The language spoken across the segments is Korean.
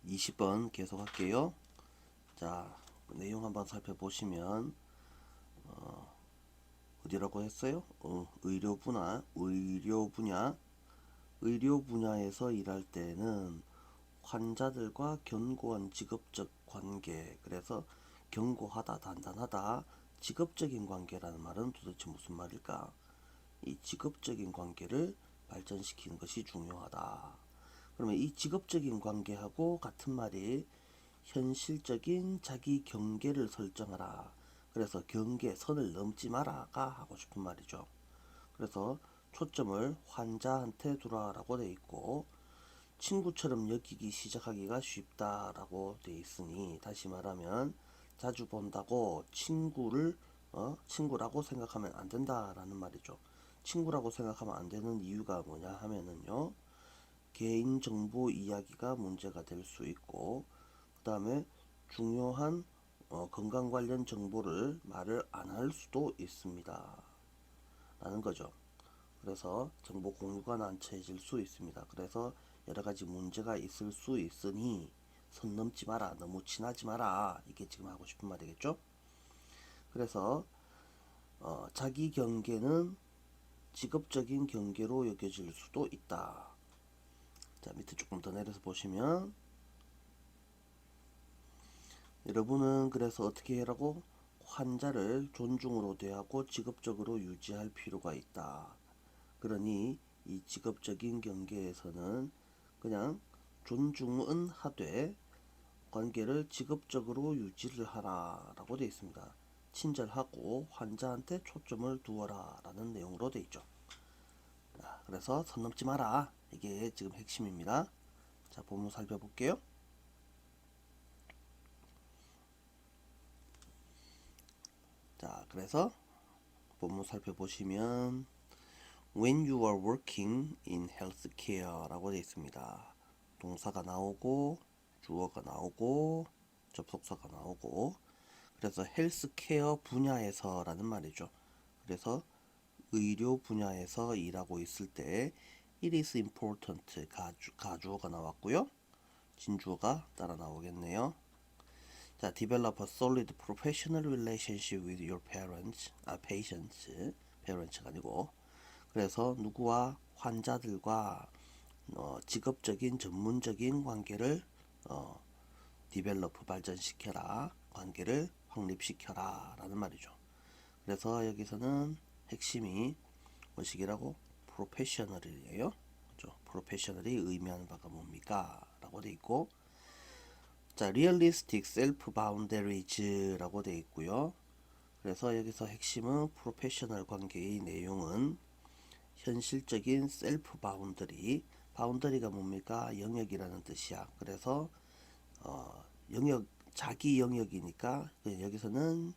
20번 계속 할게요. 자, 내용 한번 살펴보시면 어디라고 했어요? 의료 분야에서 일할 때는 환자들과 견고한 직업적 관계, 그래서 견고하다, 단단하다, 직업적인 관계라는 말은 도대체 무슨 말일까? 이 직업적인 관계를 발전시키는 것이 중요하다. 그러면 이 직업적인 관계하고 같은 말이 현실적인 자기 경계를 설정하라. 그래서 경계 선을 넘지 마라가 하고 싶은 말이죠. 그래서 초점을 환자한테 두라라고 돼 있고 친구처럼 여기기 시작하기가 쉽다라고 돼 있으니 다시 말하면 자주 본다고 친구라고 생각하면 안 된다라는 말이죠. 친구라고 생각하면 안 되는 이유가 뭐냐 하면은요. 개인정보 이야기가 문제가 될 수 있고 그 다음에 중요한 건강 관련 정보를 말을 안 할 수도 있습니다. 라는 거죠. 그래서 정보 공유가 난처해질 수 있습니다. 그래서 여러 가지 문제가 있을 수 있으니 선 넘지 마라, 너무 친하지 마라. 이게 지금 하고 싶은 말이겠죠. 그래서 자기 경계는 직업적인 경계로 여겨질 수도 있다. 자, 밑에 조금 더 내려서 보시면 여러분은 그래서 어떻게 해라고? 환자를 존중으로 대하고 직업적으로 유지할 필요가 있다. 그러니 이 직업적인 경계에서는 그냥 존중은 하되 관계를 직업적으로 유지를 하라 라고 되어 있습니다. 친절하고 환자한테 초점을 두어라 라는 내용으로 되어 있죠. 그래서 선 넘지 마라. 이게 지금 핵심입니다. 자, 본문 살펴볼게요. 자, 그래서 본문 살펴보시면 When you are working in healthcare 라고 되어 있습니다. 동사가 나오고 주어가 나오고 접속사가 나오고 그래서 헬스케어 분야에서 라는 말이죠. 그래서 의료 분야에서 일하고 있을 때 it is important 가주어가 나왔고요. 진주어가 따라 나오겠네요. 자, develop a solid professional relationship with your patients. parents가 아니고 그래서 누구와 환자들과 직업적인 전문적인 관계를 디벨로프 발전시켜라. 관계를 확립시켜라 라는 말이죠. 그래서 여기서는 핵심이 뭐시기라고? 프로페셔널이에요. 그렇죠? 프로페셔널이 의미하는 바가 뭡니까? 라고 돼 있고 자, realistic self boundaries라고 돼 있고요. 그래서 여기서 핵심은 프로페셔널 관계의 내용은 현실적인 셀프 바운더리, 바운더리가 뭡니까? 영역이라는 뜻이야. 그래서 영역, 자기 영역이니까 여기서는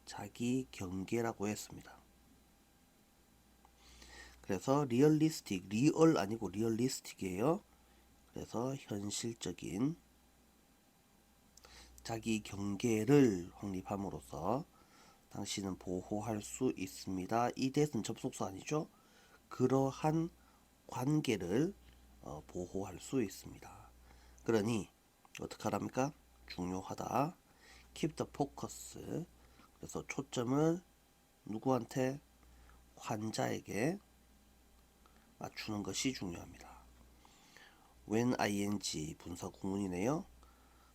자기 경계라고 했습니다. 그래서 리얼리스틱, 리얼 아니고 리얼리스틱이에요. 그래서 현실적인 자기 경계를 확립함으로써 당신은 보호할 수 있습니다. 이 대은 접속사 아니죠? 그러한 관계를 보호할 수 있습니다. 그러니 어떻게 하랍니까? 중요하다. Keep the focus. 그래서 초점을 누구한테? 환자에게 맞추는 것이 중요합니다. When ing 분사 구문이네요.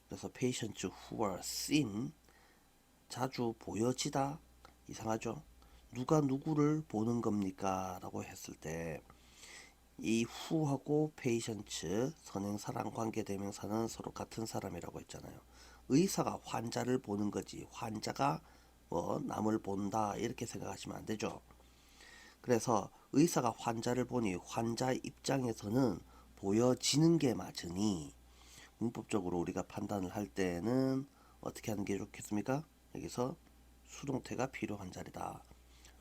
그래서 patients who are seen 자주 보여지다 이상하죠? 누가 누구를 보는 겁니까? 라고 했을 때 이 who하고 patients 선행사랑 관계대명사는 서로 같은 사람이라고 했잖아요. 의사가 환자를 보는 거지 환자가 뭐 남을 본다 이렇게 생각하시면 안 되죠. 그래서 의사가 환자를 보니 환자 입장에서는 보여지는 게 맞으니 문법적으로 우리가 판단을 할 때는 어떻게 하는 게 좋겠습니까? 여기서 수동태가 필요한 자리다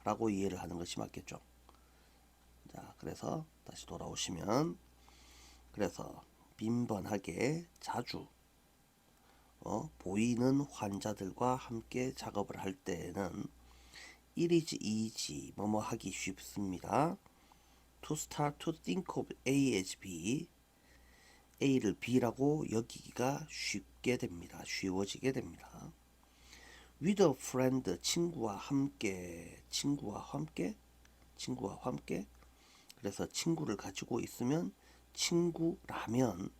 라고 이해를 하는 것이 맞겠죠. 자, 그래서 다시 돌아오시면 그래서 빈번하게 자주 보이는 환자들과 함께 작업을 할 때에는 it is easy 뭐뭐 하기 쉽습니다. To start to think of A as B A를 B라고 여기기가 쉽게 됩니다. 쉬워지게 됩니다. with a friend, 친구와 함께, 친구와 함께. 그래서 친구를 가지고 있으면 친구라면,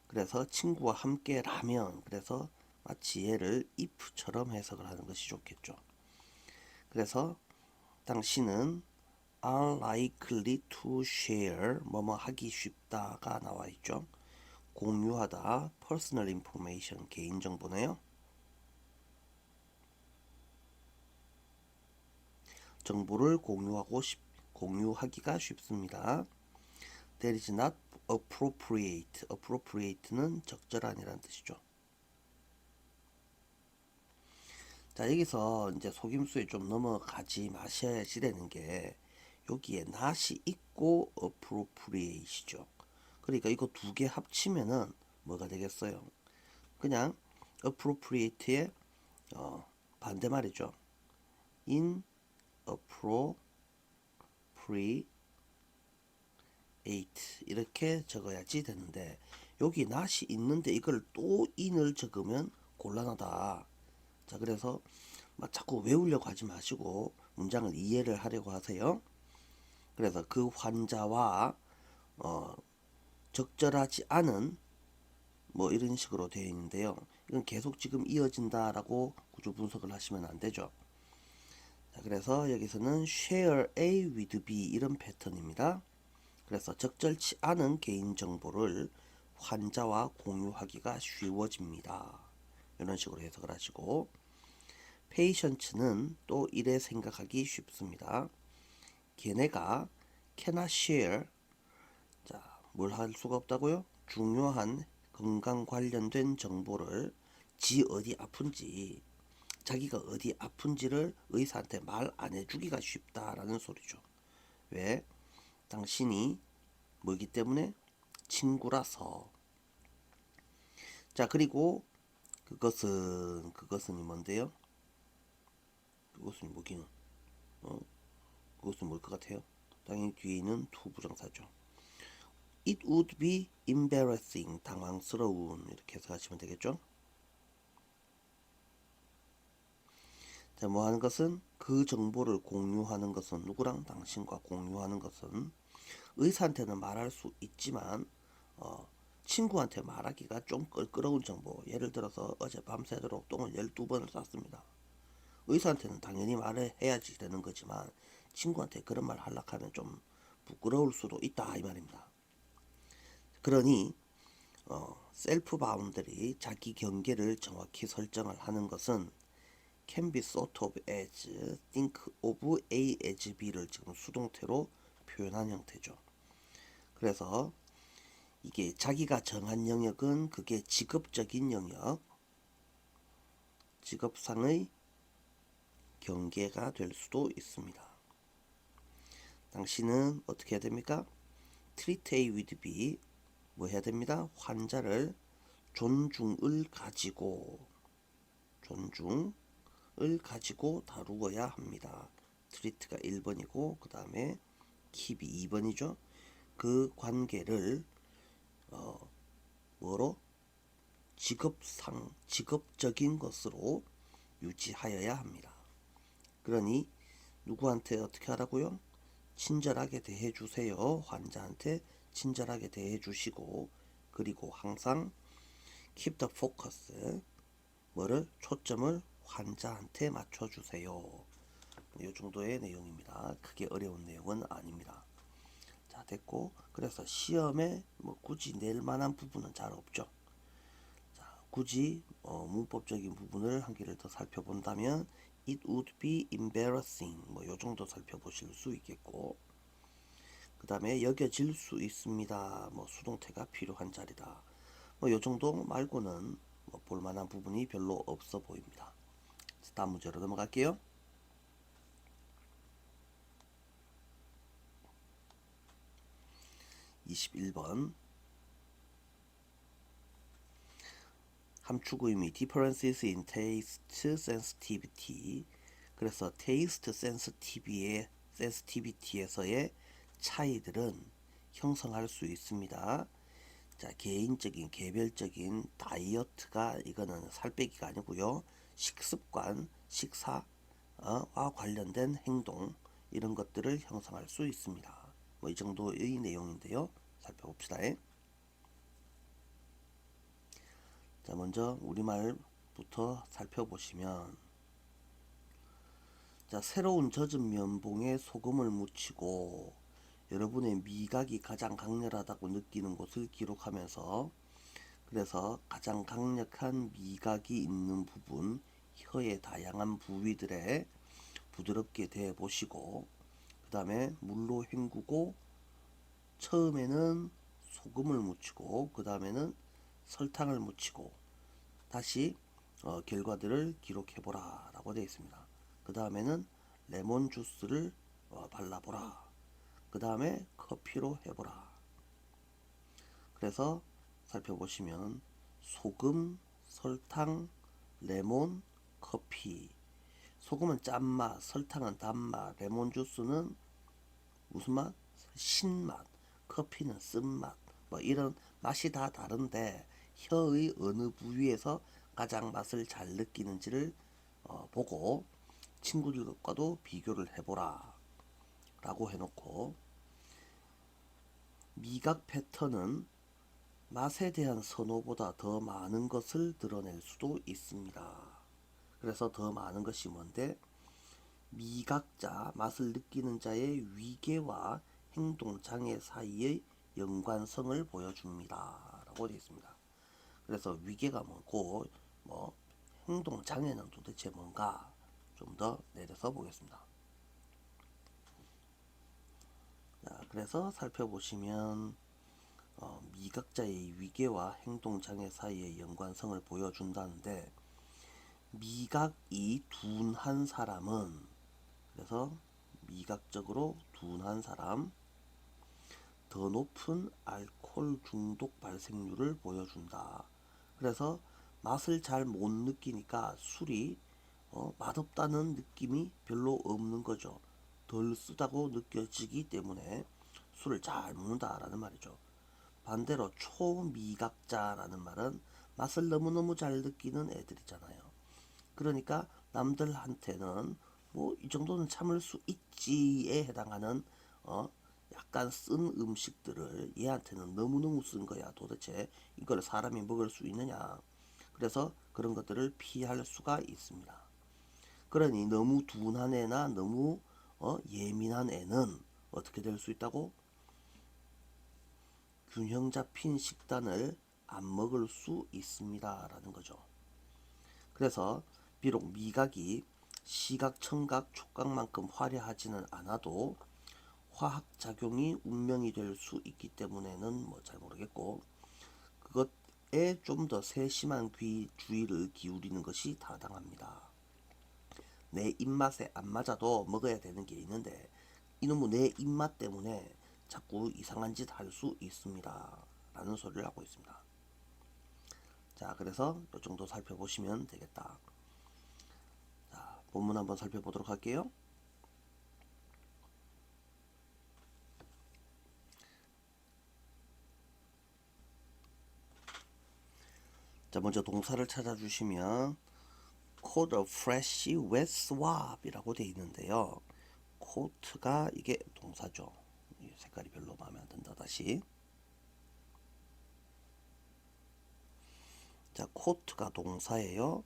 그래서 친구와 함께라면, 그래서 마치 얘를 if처럼 해석을 하는 것이 좋겠죠. 그래서 당신은 are likely to share, 뭐뭐 하기 쉽다가 나와 있죠. 공유하다, personal information, 개인정보네요. 정보를 공유하기가 쉽습니다. That is not appropriate. appropriate는 적절한이라는 뜻이죠. 자, 여기서 이제 속임수에 좀 넘어가지 마셔야지 되는 게 여기에 not이 있고 appropriate이죠. 그러니까 이거 두 개 합치면은 뭐가 되겠어요? 그냥 appropriate의 반대말이죠. inappropriate 이렇게 적어야지 되는데 여기 not이 있는데 이걸 또 in을 적으면 곤란하다. 자, 그래서 막 자꾸 외우려고 하지 마시고 문장을 이해를 하려고 하세요. 그래서 그 환자와 적절하지 않은 뭐 이런 식으로 되어 있는데요. 이건 계속 지금 이어진다라고 구조 분석을 하시면 안 되죠. 자, 그래서 여기서는 share A with B 이런 패턴입니다. 그래서 적절치 않은 개인정보를 환자와 공유하기가 쉬워집니다. 이런 식으로 해석을 하시고, patient는 또 이래 생각하기 쉽습니다. 걔네가 cannot share, 자, 뭘 할 수가 없다고요? 중요한 건강 관련된 정보를 지 어디 아픈지, 자기가 어디 아픈지를 의사한테 말 안 해주기가 쉽다라는 소리죠. 왜? 당신이 뭐기 때문에? 친구라서. 자, 그리고 그것은 뭔데요? 그것은 뭐기는? 그것은 뭘 것 같아요? 당연히 뒤에 있는 to 부정사죠. It would be embarrassing, 당황스러운, 이렇게 해석하시면 되겠죠. 자, 뭐 하는 것은, 그 정보를 공유하는 것은, 누구랑? 당신과 공유하는 것은 의사한테는 말할 수 있지만 친구한테 말하기가 좀 껄끄러운 정보. 예를 들어서 어제 밤새도록 똥을 12번을 쌌습니다. 의사한테는 당연히 말을 해야지 되는 거지만 친구한테 그런 말 하려고 하면 좀 부끄러울 수도 있다 이 말입니다. 그러니 셀프 바운더리, 자기 경계를 정확히 설정을 하는 것은 can be thought of as, think of A as B를 지금 수동태로 표현한 형태죠. 그래서 이게 자기가 정한 영역은 그게 직업적인 영역, 직업상의 경계가 될 수도 있습니다. 당신은 어떻게 해야 됩니까? treat A with B, 뭐 해야 됩니다? 환자를 존중을 가지고 다루어야 합니다. treat가 1번이고 그 다음에 keep이 2번이죠. 그 관계를 뭐로? 직업적인 것으로 유지하여야 합니다. 그러니 누구한테 어떻게 하라고요? 친절하게 대해주세요. 환자한테 친절하게 대해주시고, 그리고 항상 keep the focus, 뭐를? 초점을 환자한테 맞춰주세요. 이 정도의 내용입니다. 크게 어려운 내용은 아닙니다. 자, 됐고, 그래서 시험에 뭐 굳이 낼 만한 부분은 잘 없죠. 자, 굳이 문법적인 부분을 한 개를 더 살펴본다면 it would be embarrassing, 뭐 요 정도 살펴보실 수 있겠고, 그 다음에 여겨질 수 있습니다. 뭐 수동태가 필요한 자리다. 뭐 요 정도 말고는 뭐 볼만한 부분이 별로 없어 보입니다. 다음 문제로 넘어갈게요. 21번 함축 의미 differences in taste sensitivity. 그래서 taste sensitivity에서의 차이들은 형성할 수 있습니다. 자, 개별적인 다이어트가 이거는 살 빼기가 아니고요. 식습관, 식사와 관련된 행동 이런 것들을 형성할 수 있습니다. 뭐 이 정도의 내용인데요. 살펴봅시다. 자, 먼저 우리말부터 살펴보시면, 자, 새로운 젖은 면봉에 소금을 묻히고 여러분의 미각이 가장 강렬하다고 느끼는 곳을 기록하면서, 그래서 가장 강력한 미각이 있는 부분, 혀의 다양한 부위들에 부드럽게 대해 보시고, 그 다음에 물로 헹구고, 처음에는 소금을 묻히고 그 다음에는 설탕을 묻히고 다시 결과들을 기록해보라 라고 되어 있습니다. 그 다음에는 레몬 주스를 발라보라. 그 다음에 커피로 해보라. 그래서 살펴보시면 소금, 설탕, 레몬, 커피. 소금은 짠맛, 설탕은 단맛, 레몬 주스는 무슨 맛? 신맛, 커피는 쓴맛. 뭐 이런 맛이 다 다른데 혀의 어느 부위에서 가장 맛을 잘 느끼는지를 보고 친구들과도 비교를 해보라 라고 해놓고, 미각 패턴은 맛에 대한 선호보다 더 많은 것을 드러낼 수도 있습니다. 그래서 더 많은 것이 뭔데, 미각자, 맛을 느끼는 자의 위계와 행동장애 사이의 연관성을 보여줍니다 라고 되어 있습니다. 그래서 위계가 뭐고 행동장애는 도대체 뭔가 좀 더 내려서 보겠습니다. 자, 그래서 살펴보시면 미각자의 위계와 행동장애 사이의 연관성을 보여준다는데, 미각이 둔한 사람은, 그래서 미각적으로 둔한 사람, 더 높은 알코올 중독 발생률을 보여준다. 그래서 맛을 잘 못 느끼니까 술이 맛없다는 느낌이 별로 없는 거죠. 덜 쓰다고 느껴지기 때문에 술을 잘 먹는다라는 말이죠. 반대로 초미각자라는 말은 맛을 너무너무 잘 느끼는 애들이잖아요. 그러니까 남들한테는 뭐 이 정도는 참을 수 있지에 해당하는 약간 쓴 음식들을 얘한테는 너무너무 쓴 거야. 도대체 이걸 사람이 먹을 수 있느냐. 그래서 그런 것들을 피할 수가 있습니다. 그러니 너무 둔한 애나 너무 예민한 애는 어떻게 될 수 있다고? 균형 잡힌 식단을 안 먹을 수 있습니다 라는 거죠. 그래서 비록 미각이 시각, 청각, 촉각만큼 화려하지는 않아도 화학작용이 운명이 될 수 있기 때문에는 뭐 잘 모르겠고, 그것에 좀 더 세심한 주의를 기울이는 것이 타당합니다. 내 입맛에 안 맞아도 먹어야 되는 게 있는데 이놈의 내 입맛 때문에 자꾸 이상한 짓 할 수 있습니다 라는 소리를 하고 있습니다. 자, 그래서 이 정도 살펴보시면 되겠다. 자, 본문 한번 살펴보도록 할게요. 자, 먼저 동사를 찾아주시면 coat of fresh wet swab 이라고 되어 있는데요. coat가 이게 동사죠. 이 색깔이 별로 마음에 안 든다. 다시. 자, coat가 동사예요.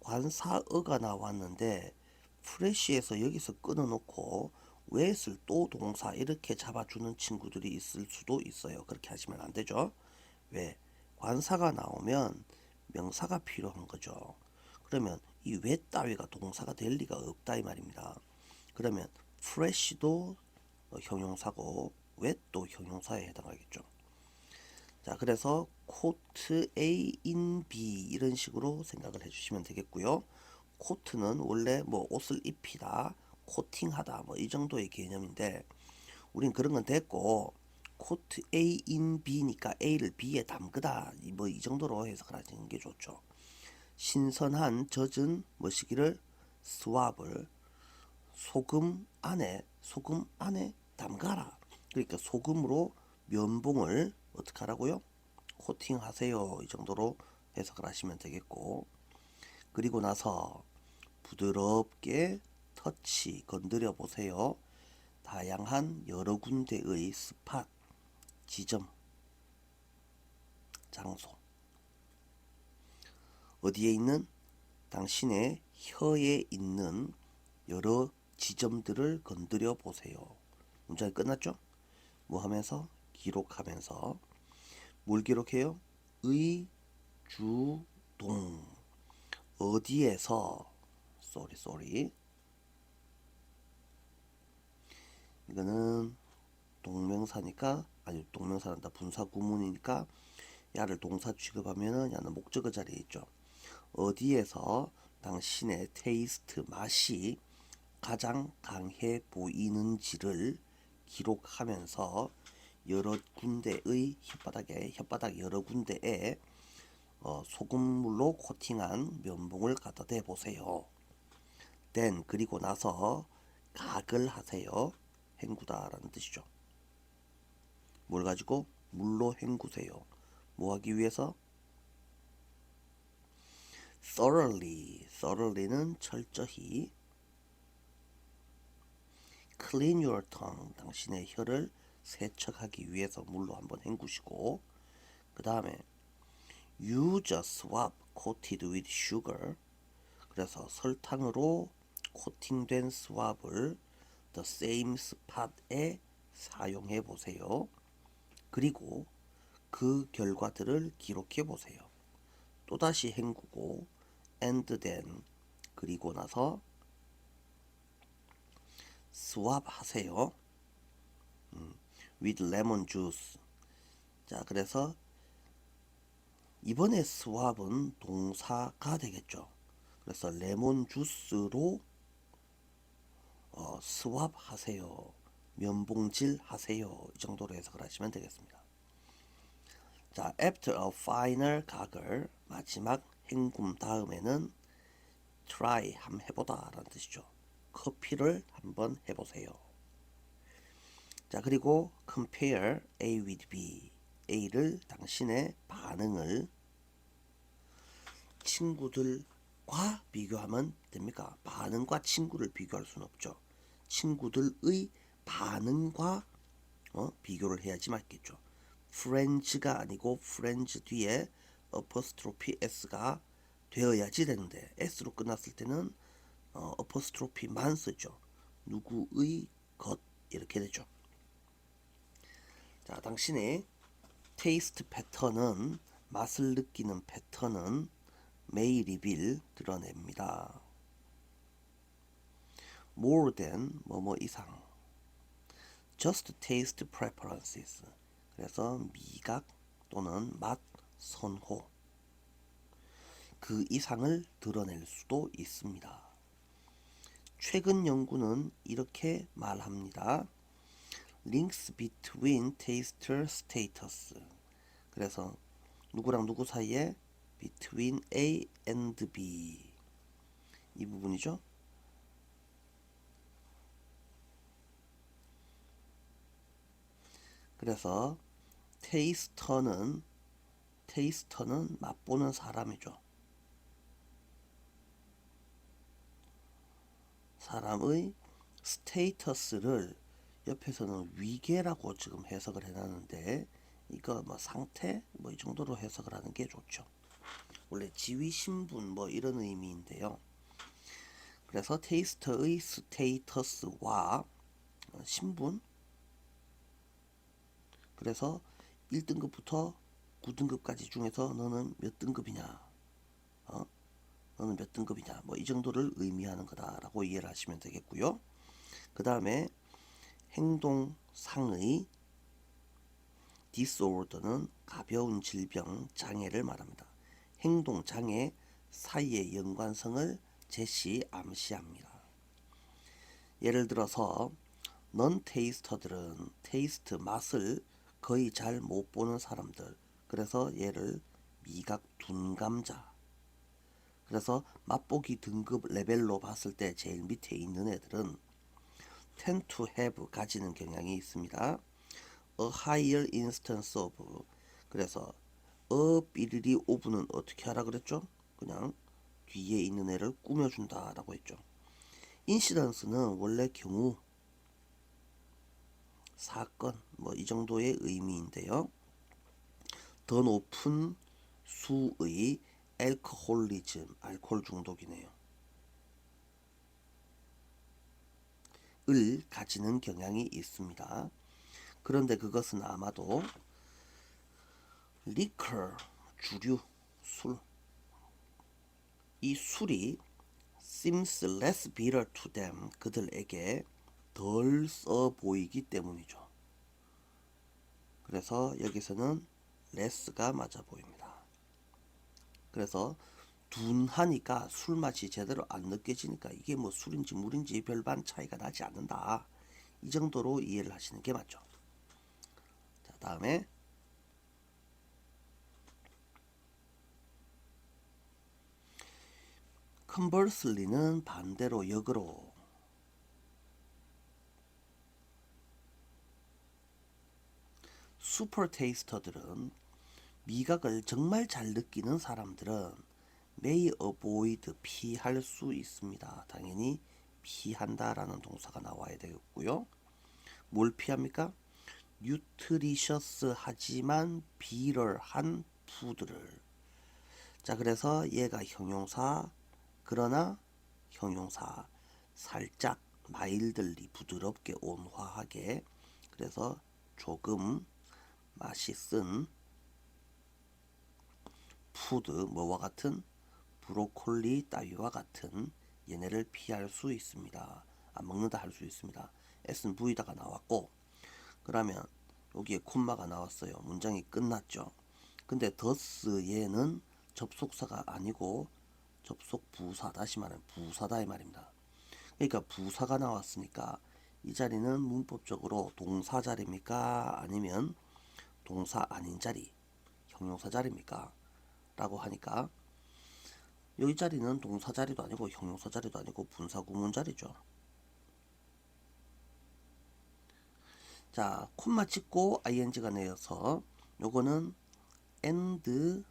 관사어가 나왔는데 fresh에서 여기서 끊어놓고 wet을 또 동사 이렇게 잡아주는 친구들이 있을 수도 있어요. 그렇게 하시면 안 되죠. 왜? 관사가 나오면 명사가 필요한 거죠. 그러면 이 wet 따위가 동사가 될 리가 없다 이 말입니다. 그러면 fresh도 형용사고 wet도 형용사에 해당하겠죠. 자, 그래서 코트 A in B 이런 식으로 생각을 해주시면 되겠고요. 코트는 원래 뭐 옷을 입히다, 코팅하다 뭐 이 정도의 개념인데 우린 그런 건 됐고, 코트 A in B니까 A를 B에 담그다 뭐 이 정도로 해석을 하시는 게 좋죠. 신선한 젖은 뭐시기를 스왑을 소금 안에 담가라. 그러니까 소금으로 면봉을 어떻게 하라고요? 코팅하세요. 이 정도로 해석을 하시면 되겠고, 그리고 나서 부드럽게 터치 건드려 보세요. 다양한 여러 군데의 스팟, 지점, 장소. 어디에 있는? 당신의 혀에 있는 여러 지점들을 건드려 보세요. 문장이 끝났죠? 뭐 하면서? 기록하면서. 뭘 기록해요? 의, 주, 동. 어디에서? 쏘리. 이거는 동명사니까, 아니 동명사란다. 분사 구문이니까 야를 동사 취급하면은 야는 목적어 자리에 있죠. 어디에서 당신의 테이스트 맛이 가장 강해 보이는지를 기록하면서 여러 군데의 혓바닥 여러 군데에 소금물로 코팅한 면봉을 갖다 대 보세요. then 그리고 나서 각을 하세요. 헹구다라는 뜻이죠. 뭘 가지고? 물로 헹구세요. 뭐 하기 위해서? thoroughly는 철저히. clean your tongue, 당신의 혀를 세척하기 위해서 물로 한번 헹구시고, 그 다음에 use a swab coated with sugar, 그래서 설탕으로 코팅된 스왑을 the same spot에 사용해 보세요. 그리고 그 결과들을 기록해 보세요. 또다시 헹구고 and then 그리고 나서 스왑 하세요. with lemon juice. 자, 그래서 이번에 스왑은 동사가 되겠죠. 그래서 레몬 주스로 스왑 하세요. 면봉질 하세요. 이 정도로 해석을 하시면 되겠습니다. 자, after a final gargle, 마지막 헹굼 다음에는 try, 한번 해보다 라는 뜻이죠. 커피를 한번 해보세요. 자, 그리고 compare A with B. A를 당신의 반응을 친구들과 비교하면 됩니까? 반응과 친구를 비교할 수는 없죠. 친구들의 반응과 비교를 해야지 맞겠죠. friends가 아니고 friends 뒤에 apostrophe s가 되어야지 되는데 s로 끝났을 때는 apostrophe만 쓰죠. 누구의 것 이렇게 되죠. 자, 당신의 테이스트 패턴은 맛을 느끼는 패턴은 may reveal 드러냅니다. more than 뭐뭐 이상. just taste preferences. 그래서 미각 또는 맛 선호. 그 이상을 드러낼 수도 있습니다. 최근 연구는 이렇게 말합니다. links between taster status. 그래서 누구랑 누구 사이에 between A and B 이 부분이죠. 그래서 테이스터는 맛보는 사람이죠. 사람의 스테이터스를 옆에서는 위계라고 지금 해석을 해놨는데 이거 뭐 상태 뭐 이 정도로 해석을 하는 게 좋죠. 원래 지위 신분 뭐 이런 의미인데요. 그래서 테이스터의 스테이터스와 신분, 그래서 1등급부터 9등급까지 중에서 너는 몇 등급이냐, 너는 몇 등급이냐, 뭐 이 정도를 의미하는 거다라고 이해를 하시면 되겠고요. 그 다음에 행동상의 disorder는 가벼운 질병, 장애를 말합니다. 행동, 장애 사이의 연관성을 암시합니다. 예를 들어서 넌 테이스터들은 테이스트 맛을 거의 잘 못 보는 사람들. 그래서 얘를 미각 둔감자. 그래서 맛보기 등급 레벨로 봤을 때 제일 밑에 있는 애들은 tend to have 가지는 경향이 있습니다. a higher instance of. 그래서 삐리리 오브는 어떻게 하라 그랬죠? 그냥 뒤에 있는 애를 꾸며준다 라고 했죠. 인시던스는 원래 경우, 사건 뭐 이 정도의 의미인데요. 더 높은 수의 알코올리즘, 알코올 중독이네요. 을 가지는 경향이 있습니다. 그런데 그것은 아마도 리커, 주류, 술, 이 술이 seems less bitter to them, 그들에게 덜 써 보이기 때문이죠. 그래서 여기서는 less가 맞아 보입니다. 그래서 둔하니까 술맛이 제대로 안 느껴지니까 이게 뭐 술인지 물인지 별반 차이가 나지 않는다. 이 정도로 이해를 하시는 게 맞죠. 자, 다음에 conversely는 반대로 역으로 슈퍼 테이스터들은 미각을 정말 잘 느끼는 사람들은 may avoid 피할 수 있습니다. 당연히 피한다라는 동사가 나와야 되겠고요. 뭘 피합니까? 뉴트리셔스 하지만 비럴한 푸드를. 자, 그래서 얘가 형용사, 그러나 형용사, 살짝 마일들리 부드럽게 온화하게, 그래서 조금 맛이 쓴 푸드, 뭐와 같은 브로콜리 따위와 같은 얘네를 피할 수 있습니다. 안 먹는다 할 수 있습니다. S는 V다가 나왔고, 그러면 여기에 콤마가 나왔어요. 문장이 끝났죠. 근데 더스 얘는 접속사가 아니고 접속 부사, 다시 말하면 부사다 이 말입니다. 그러니까 부사가 나왔으니까 이 자리는 문법적으로 동사 자리입니까? 아니면 동사 아닌 자리, 형용사 자리입니까? 라고 하니까 여기 자리는 동사 자리도 아니고 형용사 자리도 아니고 분사 구문 자리죠. 자, 콤마 찍고 ing가 내어서 요거는 and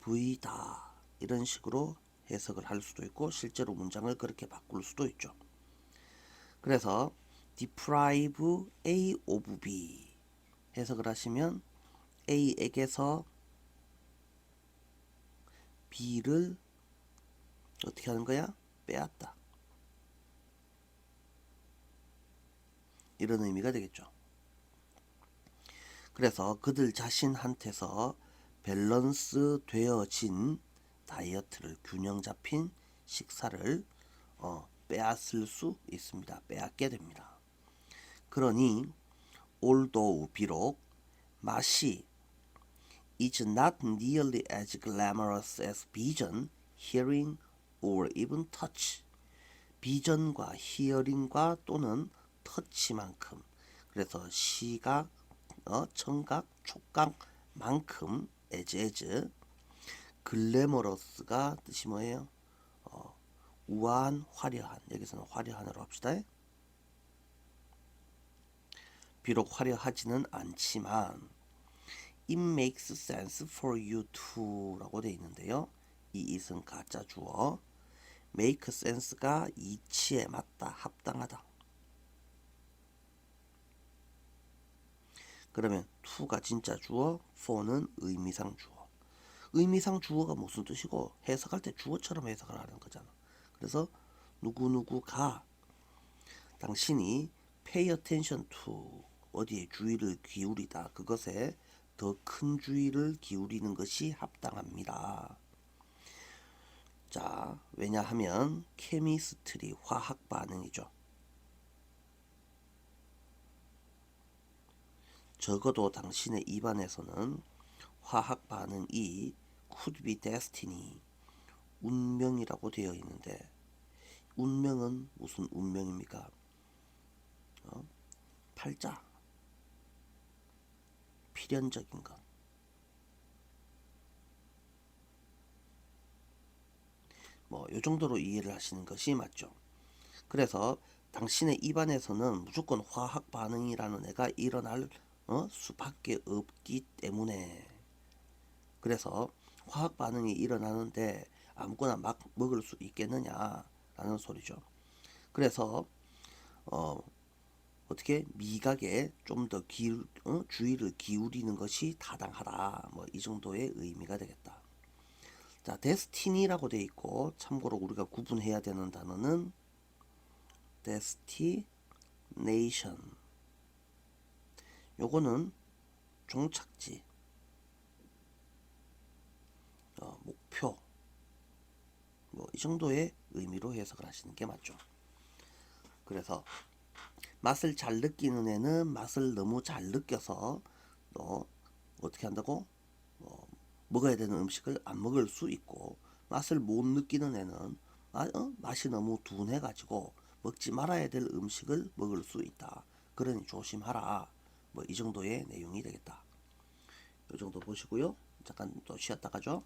v다 이런 식으로 해석을 할 수도 있고 실제로 문장을 그렇게 바꿀 수도 있죠. 그래서 deprive A of B 해석을 하시면 A에게서 B를 어떻게 하는 거야? 빼앗다. 이런 의미가 되겠죠. 그래서 그들 자신한테서 밸런스 되어진 다이어트를, 균형 잡힌 식사를 빼앗을 수 있습니다. 빼앗게 됩니다. 그러니 although 비록 맛이 is not nearly as glamorous as vision, hearing, or even touch. 비전과 히어링과 또는 터치만큼, 그래서 시각, 청각, 촉각만큼 as 글래머러스가 뜻이 뭐예요? 우아한, 화려한. 여기서는 화려한으로 합시다. 비록 화려하지는 않지만 it makes sense for you to 라고 되어 있는데요. 이 it은 가짜 주어, make sense가 이치에 맞다, 합당하다. 그러면 to가 진짜 주어, for는 의미상 주어. 의미상 주어가 무슨 뜻이고 해석할 때 주어처럼 해석을 하는 거잖아. 그래서 누구누구가 당신이 pay attention to 어디에 주의를 기울이다, 그것에 더 큰 주의를 기울이는 것이 합당합니다. 자, 왜냐하면 케미스트리, 화학 반응이죠. 적어도 당신의 입안에서는 화학 반응이 could be destiny, 운명이라고 되어 있는데 운명은 무슨 운명입니까? 팔자, 필연적인 것. 뭐 이 정도로 이해를 하시는 것이 맞죠. 그래서 당신의 입안에서는 무조건 화학 반응이라는 애가 일어날 수밖에 없기 때문에 그래서 화학 반응이 일어나는데 아무거나 막 먹을 수 있겠느냐라는 소리죠. 그래서 어떻게 미각에 좀 더 주의를 기울이는 것이 타당하다. 뭐 이 정도의 의미가 되겠다. 자, 데스티니라고 돼 있고 참고로 우리가 구분해야 되는 단어는 데스티네이션. 요거는 종착지, 목표, 뭐 이 정도의 의미로 해석을 하시는 게 맞죠. 그래서 맛을 잘 느끼는 애는 맛을 너무 잘 느껴서 어떻게 한다고? 먹어야 되는 음식을 안 먹을 수 있고, 맛을 못 느끼는 애는 맛이 너무 둔해가지고 먹지 말아야 될 음식을 먹을 수 있다. 그러니 조심하라. 뭐 이 정도의 내용이 되겠다. 이 정도 보시고요. 잠깐 또 쉬었다 가죠.